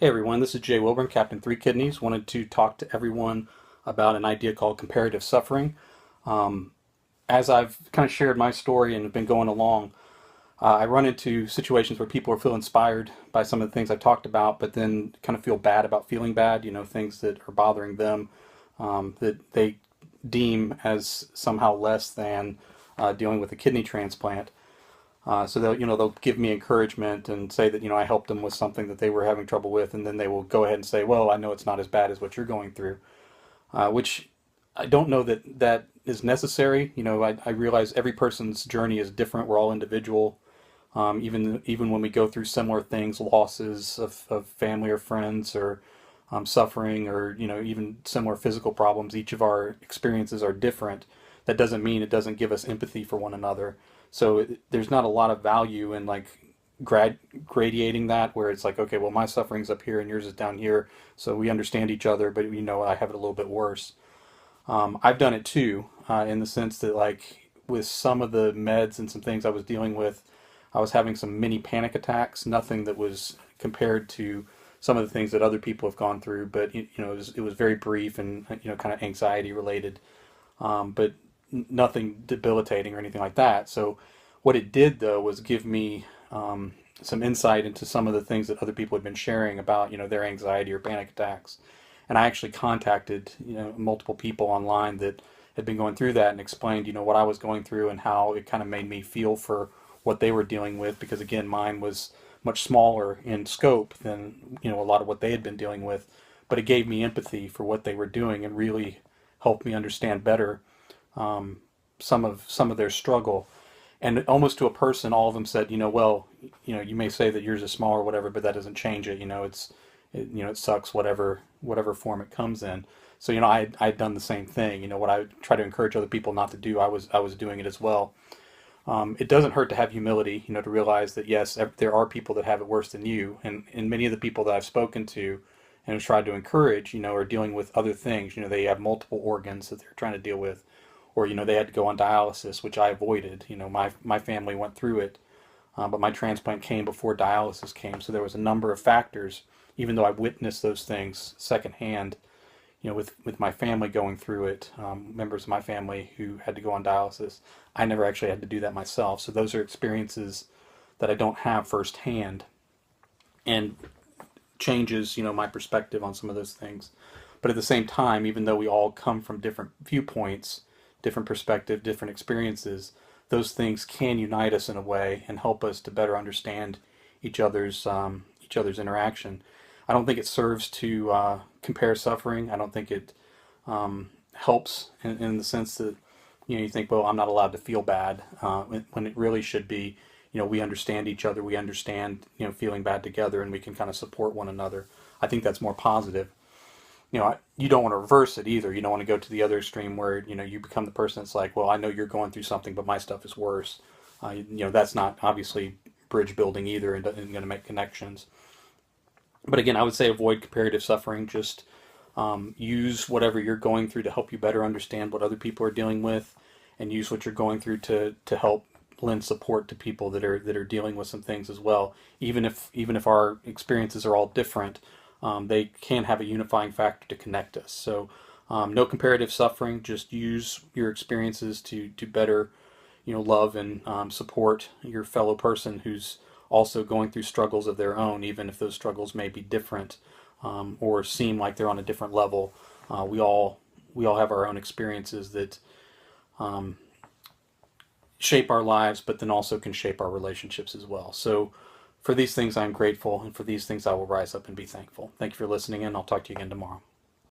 Hey everyone, this is Jay Wilburn, Captain Three Kidneys. Wanted to talk to everyone about an idea called comparative suffering. Um, as I've kind of shared my story and have been going along, I run into situations where people are feel inspired by some of the things I've talked about, but then kind of feel bad about feeling bad, things that are bothering them that they deem as somehow less than dealing with a kidney transplant. So they'll give me encouragement and say that I helped them with something that they were having trouble with, and then they will go ahead and say, "Well, I know it's not as bad as what you're going through," which I don't know that that is necessary. I realize every person's journey is different. We're all individual. Even when we go through similar things, losses of family or friends, or suffering, or even similar physical problems, each of our experiences are different. That doesn't mean it doesn't give us empathy for one another. So there's not a lot of value in like gradating that, where it's like, okay, well, my suffering's up here and yours is down here, so we understand each other, but I have it a little bit worse. I've done it too, in the sense that, like, with some of the meds and some things I was dealing with, I was having some mini panic attacks. Nothing that was compared to some of the things that other people have gone through, but it was very brief and kind of anxiety related, but nothing debilitating or anything like that. So what it did though was give me some insight into some of the things that other people had been sharing about their anxiety or panic attacks. And I actually contacted multiple people online that had been going through that and explained what I was going through and how it kind of made me feel for what they were dealing with, because again, mine was much smaller in scope than a lot of what they had been dealing with, but it gave me empathy for what they were doing and really helped me understand better um, some of their struggle. And almost to a person, all of them said, well, you may say that yours is small or whatever, but that doesn't change it. It sucks whatever form it comes in. So I'd done the same thing. What I try to encourage other people not to do, I was doing it as well. It doesn't hurt to have humility, to realize that yes, there are people that have it worse than you, and many of the people that I've spoken to and have tried to encourage, are dealing with other things. They have multiple organs that they're trying to deal with, or they had to go on dialysis, which I avoided. My family went through it, but my transplant came before dialysis came, so there was a number of factors. Even though I witnessed those things secondhand, with my family going through it, members of my family who had to go on dialysis, I never actually had to do that myself. So those are experiences that I don't have firsthand, and changes, my perspective on some of those things. But at the same time, even though we all come from different viewpoints, different perspective, different experiences, those things can unite us in a way and help us to better understand each other's interaction. I don't think it serves to compare suffering. I don't think it helps in the sense that you think, well, I'm not allowed to feel bad, when it really should be, we understand each other, we understand feeling bad together, and we can kind of support one another. I think that's more positive. You don't want to reverse it either. You don't want to go to the other extreme where you become the person that's like, well, I know you're going through something, but my stuff is worse. That's not obviously bridge building either, and going to make connections. But again, I would say avoid comparative suffering. Just use whatever you're going through to help you better understand what other people are dealing with, and use what you're going through to help lend support to people that are dealing with some things as well. Even if our experiences are all different, they can have a unifying factor to connect us. So no comparative suffering. Just use your experiences to better love and support your fellow person who's also going through struggles of their own, even if those struggles may be different, or seem like they're on a different level. We all have our own experiences that shape our lives, but then also can shape our relationships as well. So for these things, I'm grateful, and for these things, I will rise up and be thankful. Thank you for listening, and I'll talk to you again tomorrow.